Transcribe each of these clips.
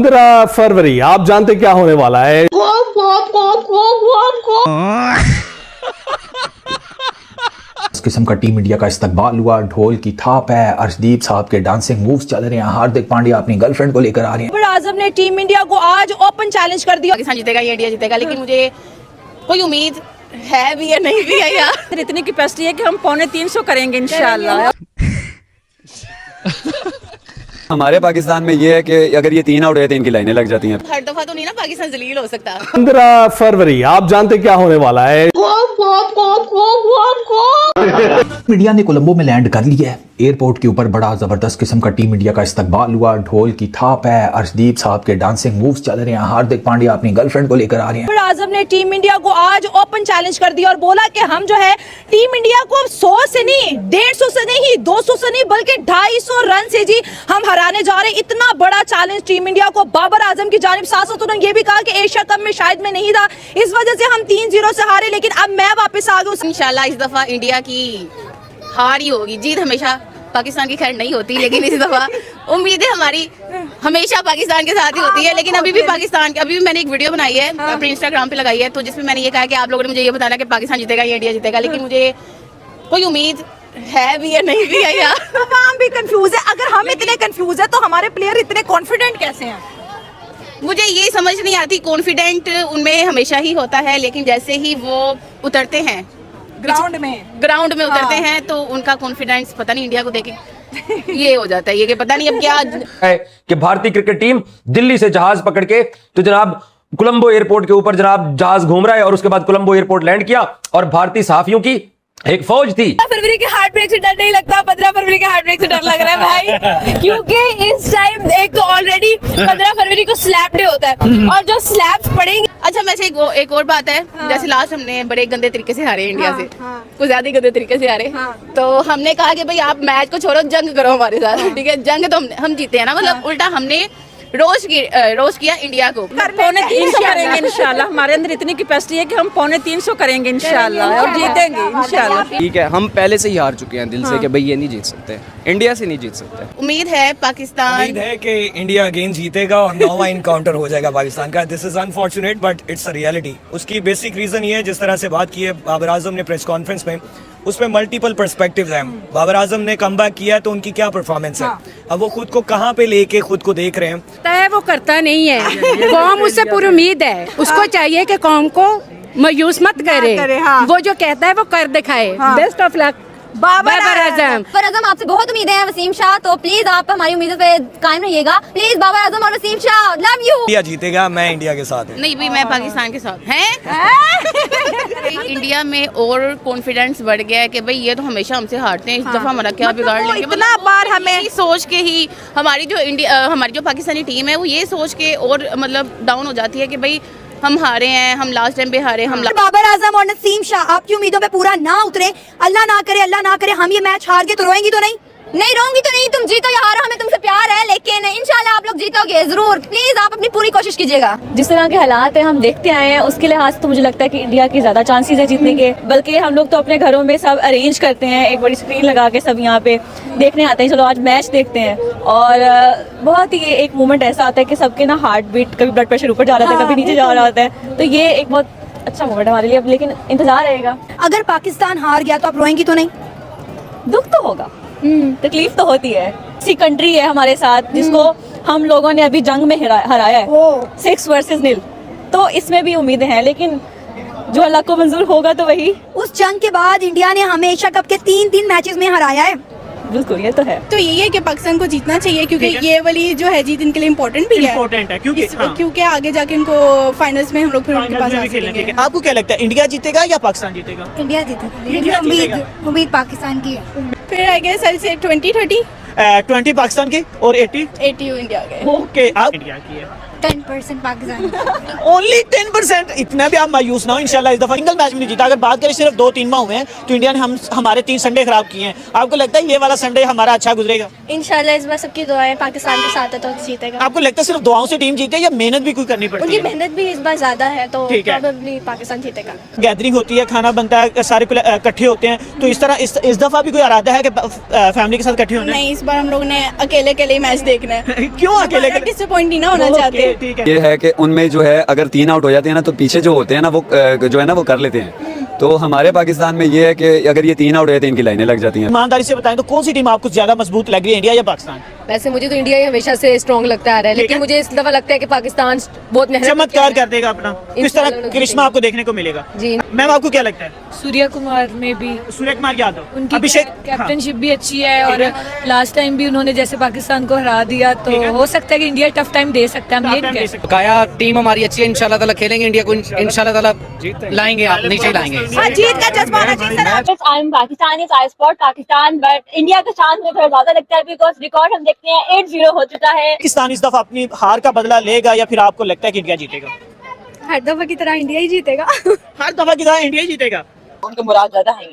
15 फरवरी आप जानते क्या होने वाला है? इस किस्म का टीम इंडिया का इस्तकबाल हुआ, ढोल की थाप है, अर्शदीप साहब के डांसिंग मूव्स चल रहे हैं, हार्दिक पांड्या अपनी गर्लफ्रेंड को लेकर आ रहे हैं। बाबर आजम ने टीम इंडिया को आज ओपन चैलेंज कर दिया। पाकिस्तान जीतेगा या इंडिया जीतेगा, लेकिन मुझे कोई उम्मीद है भी या नहीं भी है यार। इतनी कैपेसिटी है कि हम 350 करेंगे इंशाल्लाह। हमारे पाकिस्तान में ये है कि अगर ये 3 आउट है तो इनकी लाइनें लग जाती हैं। हर दफा तो नहीं ना पाकिस्तान जलील हो सकता। 15 फरवरी आप जानते क्या होने वाला है? इंडिया ने कोलंबो में लैंड कर लिया है। एयरपोर्ट के ऊपर बड़ा जबरदस्त किस्म का टीम इंडिया का इस्तकबाल हुआ, ढोल की थाप है, अर्शदीप साहब के डांसिंग मूव्स चल रहे हैं, हार्दिक पांड्या अपनी गर्लफ्रेंड को लेकर आ रहे हैं। बाबर आजम ने टीम इंडिया को आज ओपन चैलेंज कर दिया और बोला कि हम जो है टीम इंडिया को 100 से नहीं, 150 से नहीं, 200 से नहीं, बल्कि 250 रन से जी हम हराने जा रहे हैं। इतना बड़ा चैलेंज टीम इंडिया को बाबर आजम की जानिब। साथ उन्होंने ये भी कहा कि एशिया कप में शायद मैं नहीं था, इस वजह से हम 3-0 से हारे, लेकिन अब मैं वापस आ गई। इंशाल्लाह इस दफा इंडिया की हार ही होगी। जीत हमेशा पाकिस्तान की खैर नहीं होती, लेकिन इस दफा उम्मीदें हमारी हमेशा पाकिस्तान के साथ ही होती है। लेकिन अभी भी पाकिस्तान अभी भी मैंने एक वीडियो बनाई है अपने इंस्टाग्राम पे लगाई है, तो जिसमें मैंने ये कहा कि आप लोगों ने मुझे ये बताना कि पाकिस्तान जीतेगा या इंडिया जीतेगा, लेकिन मुझे कोई उम्मीद है भी या नहीं भी है यार। हम भी कंफ्यूज है। अगर हम इतने कंफ्यूज है तो हमारे प्लेयर इतने कॉन्फिडेंट कैसे हैं? मुझे ये समझ नहीं आती। कॉन्फिडेंट उनमें हमेशा ही होता है, लेकिन जैसे ही वो उतरते हैं ग्राउंड में उतरते हैं तो उनका कॉन्फिडेंस पता नहीं इंडिया को देखे ये हो जाता है, ये कि पता नहीं अब क्या है कि भारतीय क्रिकेट टीम दिल्ली से जहाज पकड़ के तो जनाब कोलंबो एयरपोर्ट के ऊपर जनाब जहाज घूम रहा है, और उसके बाद कोलंबो एयरपोर्ट लैंड किया और भारतीय सहाफियों की एक फौज थी। 15 फरवरी के हार्ट ब्रेक से डर नहीं लगता, 15 फरवरी के हार्ट ब्रेक से डर लग रहा है भाई, क्योंकि इस टाइम एक तो ऑलरेडी 15 फरवरी को स्लैप डे होता है और जो स्लैप्स पड़ेंगे। अच्छा वैसे एक और बात है, जैसे लास्ट हमने बड़े गंदे तरीके से हारे इंडिया से, कुछ ज्यादा ही गंदे तरीके से हारे, तो हमने कहा कि भाई आप मैच को छोड़ो, जंग करो हमारे साथ, ठीक है। जंग तो हम जीते हैं ना, मतलब उल्टा हमने रोज किया इंडिया को। 350 करेंगे इंशाल्लाह। हमारे अंदर इतनी कैपेसिटी है कि हम 350 करेंगे इंशाल्लाह और जीतेंगे इंशाल्लाह। ठीक है, हम पहले से ही हार चुके हैं दिल से कि भाई ये नहीं जीत सकते, इंडिया से नहीं जीत सकते। उम्मीद है पाकिस्तान, उम्मीद है कि इंडिया अगेन जीतेगा और नौवां इनकाउंटर हो जाएगा पाकिस्तान का। This is unfortunate but it's a reality. उसकी बेसिक रीजन ये है, जिस तरह से बात की है बाबर आजम ने प्रेस कॉन्फ्रेंस में, उसमें मल्टीपल पर्सपेक्टिव्स हैं। बाबर आजम ने कमबैक किया है तो उनकी क्या परफॉर्मेंस है, अब वो खुद को कहाँ पे लेके खुद को देख रहे हैं। वो करता नहीं है, कौम उससे पूरी उम्मीद है, उसको चाहिए कि कौम को मायूस मत करे, वो जो कहता है वो कर दिखाए। Best of luck Babar Azam. Babar Azam आपसे बहुत उम्मीदें हैं वसीम शाह, तो प्लीज आप हमारी उम्मीदों पे कायम रहिएगा प्लीज। बाबर आजम और Wasim Shah love you. India जीतेगा, मैं इंडिया के साथ हूं। नहीं भी मैं पाकिस्तान के साथ हैं। इंडिया में और कॉन्फिडेंस बढ़ गया है कि भाई ये तो हमेशा हमसे हारते हैं, इस दफा हमारा क्या बिगाड़ लेंगे। इतना बार हमें सोच के ही हमारी जो पाकिस्तानी टीम है वो ये सोच के और मतलब डाउन हो जाती है कि भाई हम हारे हैं, हम लास्ट टाइम पे हारे, हम बाबर आजम और नसीम शाह आपकी उम्मीदों पे पूरा ना उतरे, अल्लाह ना करे हम ये मैच हार गए तो रोएंगी तो नहीं? नहीं रोऊंगी तो नहीं, तुम जीतो या हारो हमें तुमसे प्यार है, लेकिन इंशाल्लाह आप लोग जीतोगे जरूर। प्लीज आप अपनी पूरी कोशिश कीजिएगा। जिस तरह के हालात है हम देखते आए हैं, उसके लिहाज से तो मुझे लगता है कि इंडिया की ज्यादा चांसेस है जीतने के। बल्कि हम लोग तो अपने घरों में सब अरेंज करते हैं, एक बड़ी स्क्रीन लगा के सब यहाँ पे देखने आते हैं, चलो आज मैच देखते हैं। और बहुत ही एक मोमेंट ऐसा आता है कि सबके ना हार्ट बीट, कभी ब्लड प्रेशर ऊपर जा रहा था, कभी नीचे जा रहा होता है, तो ये एक बहुत अच्छा मोमेंट हमारे लिए। अब लेकिन इंतजार रहेगा। अगर पाकिस्तान हार गया तो आप रोएंगी तो नहीं? दुख तो होगा, तकलीफ तो होती है। सी कंट्री है हमारे साथ जिसको हम लोगों ने अभी जंग में हराया है 6 वर्सेस 0, तो इसमें भी उम्मीदें हैं, लेकिन जो अल्लाह को मंजूर होगा तो वही। उस जंग के बाद इंडिया ने हमें एशिया कप के 3 मैचेस में हराया है। बिल्कुल, ये तो है। तो यही है कि पाकिस्तान को जीतना चाहिए, क्योंकि ये वाली जो है जीत इनके लिए इम्पोर्टेंट भी है, क्योंकि आगे जाके इनको फाइनल्स में हम लोग फिर उनके पास आ सकेंगे। आपको क्या लगता है, इंडिया जीतेगा या पाकिस्तान जीतेगा? इंडिया जीतेगा, उम्मीद पाकिस्तान की है। फिर आई गेस आई से 20-30 20 पाकिस्तान की और 80 इंडिया के। ओके, आप इंडिया की है। 10% पाकिस्तान। ओनली 10%। इतना भी आप मायूस ना हो, इंशाल्लाह इस दफा सिंगल मैच में नहीं जीता। अगर बात करें सिर्फ 2-3 माह हुए हैं तो इंडिया ने हमारे 3 संडे खराब किए हैं। आपको लगता है ये वाला संडे हमारा अच्छा गुजरेगा? इंशाल्लाह इस बार सबकी दुआएं पाकिस्तान के साथ है तो जीतेगा। आपको लगता है सिर्फ दुआओं से टीम जीते या मेहनत भी कोई करनी पड़ती उनकी है? मेहनत भी इस बार ज्यादा है तो ठीक है। प्रोबेबली पाकिस्तान जीतेगा। गैदरिंग होती है, खाना बनता है, सारे इकट्ठे होते हैं, तो इस तरह इस दफा भी कोई इरादा है कि फैमिली के साथ इकट्ठे होना है? नहीं, इस बार हम लोग ने अकेले अकेले मैच देखना है। क्यों अकेले? डिसअपॉइंट नहीं ना होना चाहते। ठीक है। ये है कि उनमें जो है अगर 3 आउट हो जाते हैं ना तो पीछे जो होते हैं ना वो जो है ना वो कर लेते हैं। तो हमारे पाकिस्तान में ये है कि अगर ये 3 आउट हो जाते हैं इनकी लाइनें लग जाती हैं। ईमानदारी से बताएं तो कौन सी टीम आपको ज्यादा मजबूत लग रही है, इंडिया या पाकिस्तान? वैसे मुझे तो इंडिया ही हमेशा से स्ट्रॉन्ग लगता आ रहा है, लेकिन मुझे इस दफा लगता है कि पाकिस्तान बहुत मेहनत चमत्कार कर देगा अपना। किस तरह करिश्मा आपको देखने को मिलेगा? जी। मैम आपको क्या लगता है? सूर्या कुमार में भी सूर्य कुमार यादव, उनकी अभिषेक, कैप्टनशिप भी अच्छी है और लास्ट टाइम भी उन्होंने जैसे पाकिस्तान को हरा दिया तो हो सकता है कि इंडिया टफ टाइम दे सकता है। हम ये कह सकते बकाया टीम हमारी अच्छी है, इंशाल्लाह ताला खेलेंगे, इंडिया को इंशाल्लाह ताला लाएंगे, आप नीचे लाएंगे। जीत का जज्बा होना चाहिए sir. I am Pakistani, I support Pakistan, but India का चांस मुझे थोड़ा ज्यादा लगता है बिकॉज रिकॉर्ड हम देखते हैं 8-0 हो चुका है। पाकिस्तान इस दफा अपनी हार का बदला लेगा या फिर आपको लगता है कि इंडिया जीतेगा? हर दफा की तरह इंडिया ही जीतेगा। हर दफा की तरह इंडिया ही जीतेगा। उनका मुराद ज्यादा है,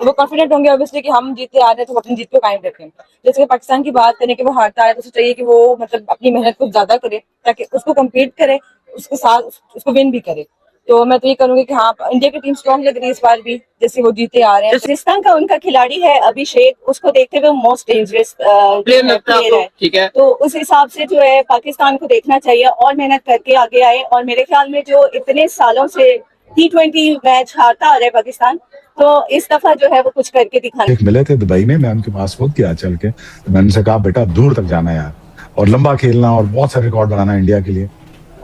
वो कॉन्फिडेंट होंगे ऑब्वियसली कि हम जीते आ रहे हैं तो अपनी जीत को कायम रखें। जैसे कि पाकिस्तान की बात करें कि वो हारता है तो उसे चाहिए कि वो मतलब अपनी मेहनत को ज्यादा करे ताकि उसको कम्पीट करे, उसके साथ उसको विन भी करे। तो मैं तो ये करूंगी कि हाँ इंडिया की टीम स्ट्रॉन्ग लग रही है इस बार भी, जैसे वो जीते आ रहे हैं। पाकिस्तान का उनका खिलाड़ी है अभिषेक, उसको देखते हुए मोस्ट डेंजरस प्लेयर है, ठीक है। तो उस हिसाब से जो है पाकिस्तान को देखना चाहिए और मेहनत करके आगे आए। और मेरे ख्याल में जो इतने सालों से T20 मैच हारता आ रहा है पाकिस्तान, तो इस दफा जो है वो कुछ करके दिखाएं। एक मिले थे दुबई में, मैं उनके पास खुद गया चल के, तो मैंने उनसे कहा बेटा दूर तक जाना है यार, और लंबा खेलना और बहुत सारे रिकॉर्ड बनाना इंडिया के लिए।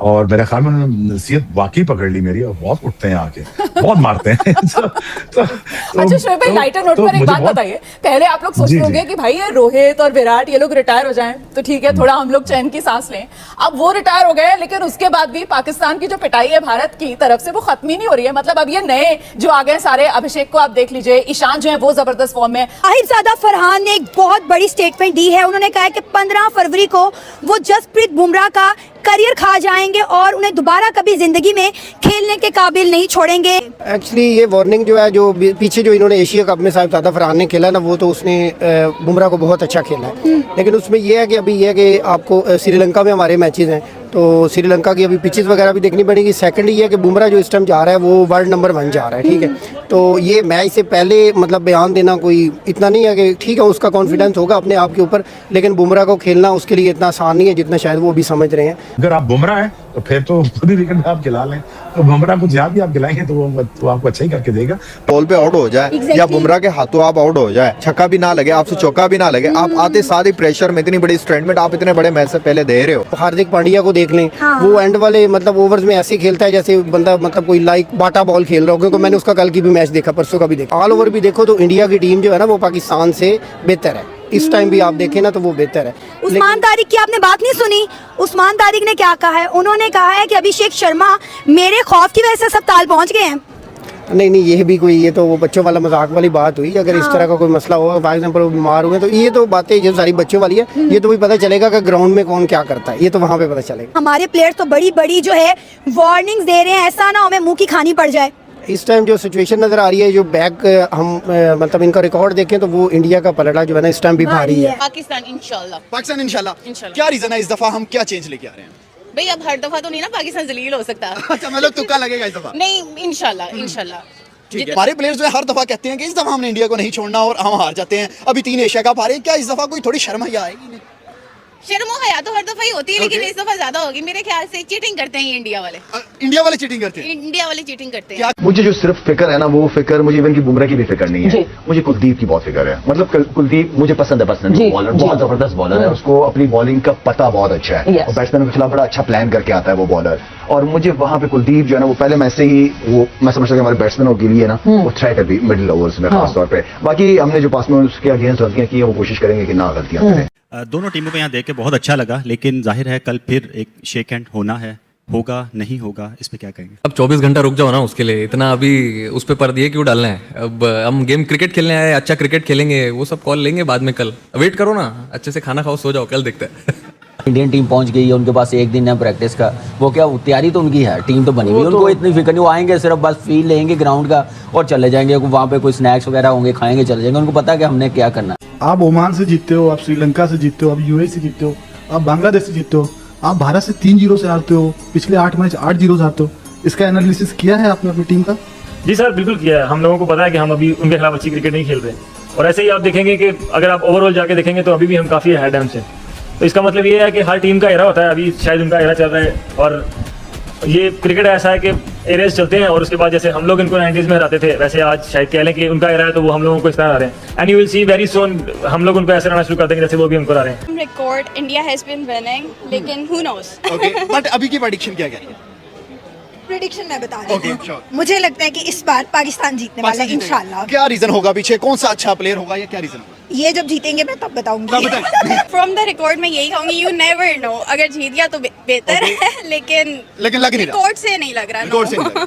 और मेरे ख्याल में उन्होंने नसीहत वाकई पकड़ ली मेरी, और बहुत उठते हैं आके, बहुत मारते हैं। अच्छा शोएब भाई, लाइटर नोट पर एक बात बताइए। पहले आप लोग सोचते होंगे कि भाई ये रोहित और विराट ये लोग रिटायर हो जाएं तो ठीक है, थोड़ा हम लोग चैन की सांस लें। अब वो रिटायर हो गए, लेकिन उसके बाद भी पाकिस्तान की जो पिटाई है भारत की तरफ से वो खत्म ही नहीं हो रही है। मतलब अब ये नए जो आ गए सारे, अभिषेक को आप देख लीजिए, ईशान जो है वो जबरदस्त फॉर्म में। साहिबजादा फरहान ने एक बहुत बड़ी स्टेटमेंट दी है। उन्होंने कहा है कि 15 फरवरी को वो जसप्रीत बुमराह का करियर खा जाएंगे और उन्हें दोबारा कभी जिंदगी में खेलने के काबिल नहीं छोड़ेंगे। एक्चुअली ये वार्निंग जो है, जो पीछे जो इन्होंने एशिया कप में साहिबजादा फरहान ने खेला ना, वो तो उसने बुमराह को बहुत अच्छा खेला है। लेकिन उसमें ये है कि अभी ये है कि आपको श्रीलंका में हमारे मैचेस हैं, तो श्रीलंका की अभी पिचेस वगैरह भी देखनी पड़ेगी। सेकंड ये है कि बुमराह जो इस टाइम जा रहा है वो वर्ल्ड नंबर 1 जा रहा है, ठीक है। तो ये मैच से पहले मतलब बयान देना कोई इतना नहीं है कि ठीक है उसका कॉन्फिडेंस होगा अपने आप के ऊपर, लेकिन बुमराह को खेलना उसके लिए इतना आसान नहीं है जितना शायद वो भी समझ रहे हैं। अगर आप बुमराह हैं तो फिर तो खुद ही विकेट आप गिला लें, तो बुमराह को जहाँ भी आप गिलाएंगे तो वो आपको अच्छा ही करके देगा। बॉल पे आउट हो जाए या बुमराह के हाथों आप आउट हो जाए, छक्का भी ना लगे, आपसे चौका भी ना लगे, आप आते सारे प्रेशर में इतनी बड़ी स्ट्रेंथ आप इतने बड़े मैच से पहले दे रहे हो। हार्दिक पांड्या को देख लें, वो एंड वाले मतलब ओवर्स में ऐसे खेलता है जैसे बंदा मतलब कोई लाइक बाटा बॉल खेल रहा हो, क्योंकि मैंने उसका कल की भी मैच देखा, परसों का भी देखा। ऑल ओवर भी देखो तो इंडिया की टीम जो है ना वो पाकिस्तान से बेहतर है। इस टाइम भी आप देखें ना तो वो बेहतर है। उस्मान तारिक की आपने बात नहीं सुनी। उस्मान तारिक ने क्या कहा है? उन्होंने कहा है कि अभिषेक शर्मा मेरे खौफ की वजह से सब ताल पहुंच गए हैं। नहीं ये भी कोई, ये तो वो बच्चों वाला मजाक वाली बात हुई। अगर इस तरह का कोई मसला होगा, फॉर एग्जांपल वो बीमार हुए, तो ये तो बातें जो सारी बच्चों वाली है, ये तो भी पता चलेगा कि ग्राउंड में कौन क्या करता है, ये तो वहाँ पे पता चलेगा। हमारे प्लेयर तो बड़ी बड़ी जो है वार्निंग्स दे रहे हैं, ऐसा ना हमें मुंह की खानी पड़ जाए। इस टाइम जो सिचुएशन नजर आ रही है, जो बैक हम मतलब इनका रिकॉर्ड देखें तो वो इंडिया का पलड़ा जो है ना इस टाइम भी भारी है। पाकिस्तान इंशाल्लाह। क्या रीजन है इस दफा हम क्या चेंज लेके आ रहे हैं? भाई अब हर दफा तो नहीं ना पाकिस्तान जलील हो सकता। अच्छा मतलब तुक्का लगेगा इस दफा? नहीं, इंशाल्लाह। हमारे प्लेयर्स जो है हर दफा कहते हैं कि इस दफा हमने इंडिया को नहीं छोड़ना और हम हार जाते हैं। अभी 3 एशिया कप हारे, क्या इस दफा कोई थोड़ी शर्म ही आएगी? शर्मो हया तो हर दफा ही होती है, लेकिन इस दफा ज्यादा होगी मेरे ख्याल से। चीटिंग करते हैं ये इंडिया वाले चीटिंग करते हैं। मुझे जो सिर्फ फिक्र है ना, वो फिक्र मुझे इवन की बुमराह की भी फिक्र नहीं है, मुझे कुलदीप की बहुत फिक्र है। मतलब कुलदीप मुझे पसंद है, बॉलर बहुत जबरदस्त बॉलर है, उसको अपनी बॉलिंग का पता बहुत अच्छा है और बैट्समैन के खिलाफ बड़ा अच्छा प्लान करके आता है वो बॉलर। और मुझे वहां पे कुलदीप जो है ना, वो पहले मैच से ही वो मैं समझता हूँ हमारे बैट्समैनों के लिए ना वो थ्रेट है मिडिल ओवर्स में खासतौर पर। बाकी हमने जो पास में उसके अगेंस्ट गलतियां की है वो कोशिश करेंगे कि ना गलतियां करें। दोनों टीमों को यहाँ देख के बहुत अच्छा लगा, लेकिन जाहिर है कल फिर एक शेक हैंड होना है, होगा नहीं होगा, इस पे क्या कहेंगे? अब 24 घंटा रुक जाओ ना उसके लिए, इतना अभी उस पे पर दिए क्यों डालना है? अब हम गेम क्रिकेट खेलने आए, अच्छा क्रिकेट खेलेंगे, वो सब कॉल लेंगे बाद में। कल वेट करो ना, अच्छे से खाना खाओ, सो जाओ, कल देखते हैं। इंडियन टीम पहुंच गई है, उनके पास एक दिन है प्रैक्टिस का, वो क्या तैयारी तो उनकी है, टीम तो बनी हुई है, उनको इतनी फिक्र नहीं, वो आएंगे सिर्फ बस फील लेंगे ग्राउंड का और चले जाएंगे, वहाँ पे कोई स्नैक्स वगैरह होंगे, खाएंगे चले जाएंगे, उनको पता है कि हमने क्या करना है। आप ओमान से जीतते हो, आप श्रीलंका से जीतते हो, आप यूएई से जीतते हो, आप बांग्लादेश से जीतते हो, आप भारत से 3-0 से हारते हो, पिछले 8 मैच 8-0 से हारते हो। इसका एनालिसिस किया है आपने अपनी टीम का? जी सर, बिल्कुल किया है। हम लोगों को पता है कि हम अभी उनके खिलाफ अच्छी क्रिकेट नहीं खेल रहे, और ऐसे ही आप देखेंगे कि अगर आप ओवरऑल जाके देखेंगे तो अभी भी हम काफ़ी अहेड हैं हमसे। तो इसका मतलब ये है कि हर टीम का एरा होता है, अभी शायद उनका एरा चल रहा है, और ये क्रिकेट ऐसा है कि एरियाज चलते हैं और उसके बाद जैसे हम लोग इनको 90s में हराते थे, वैसे आज शायद कह लें कि उनका एरा है तो वो हम लोगों को इस तरह हरा रहे हैं। And you will see very soon हम लोग उनको ऐसे रहना शुरू कर देंगे जैसे वो भी उनको हरा रहे हैं। Record India has been winning, लेकिन हु नोस। ओके, बट अभी की प्रेडिक्शन क्या है? प्रेडिक्शन मैं बता रही हूँ। मुझे लगता है कि इस बार पाकिस्तान जीतने वाला है इंशाल्लाह। क्या रीजन होगा पीछे, कौन सा अच्छा प्लेयर होगा या क्या रीजन होगा? ये जब जीतेंगे मैं तब बताऊंगी। फ्रॉम द रिकॉर्ड मैं यही कहूंगी, यू नेवर नो, अगर जीत गया तो बेहतर है, लेकिन लग नहीं रहा, रिकॉर्ड से नहीं लग रहा।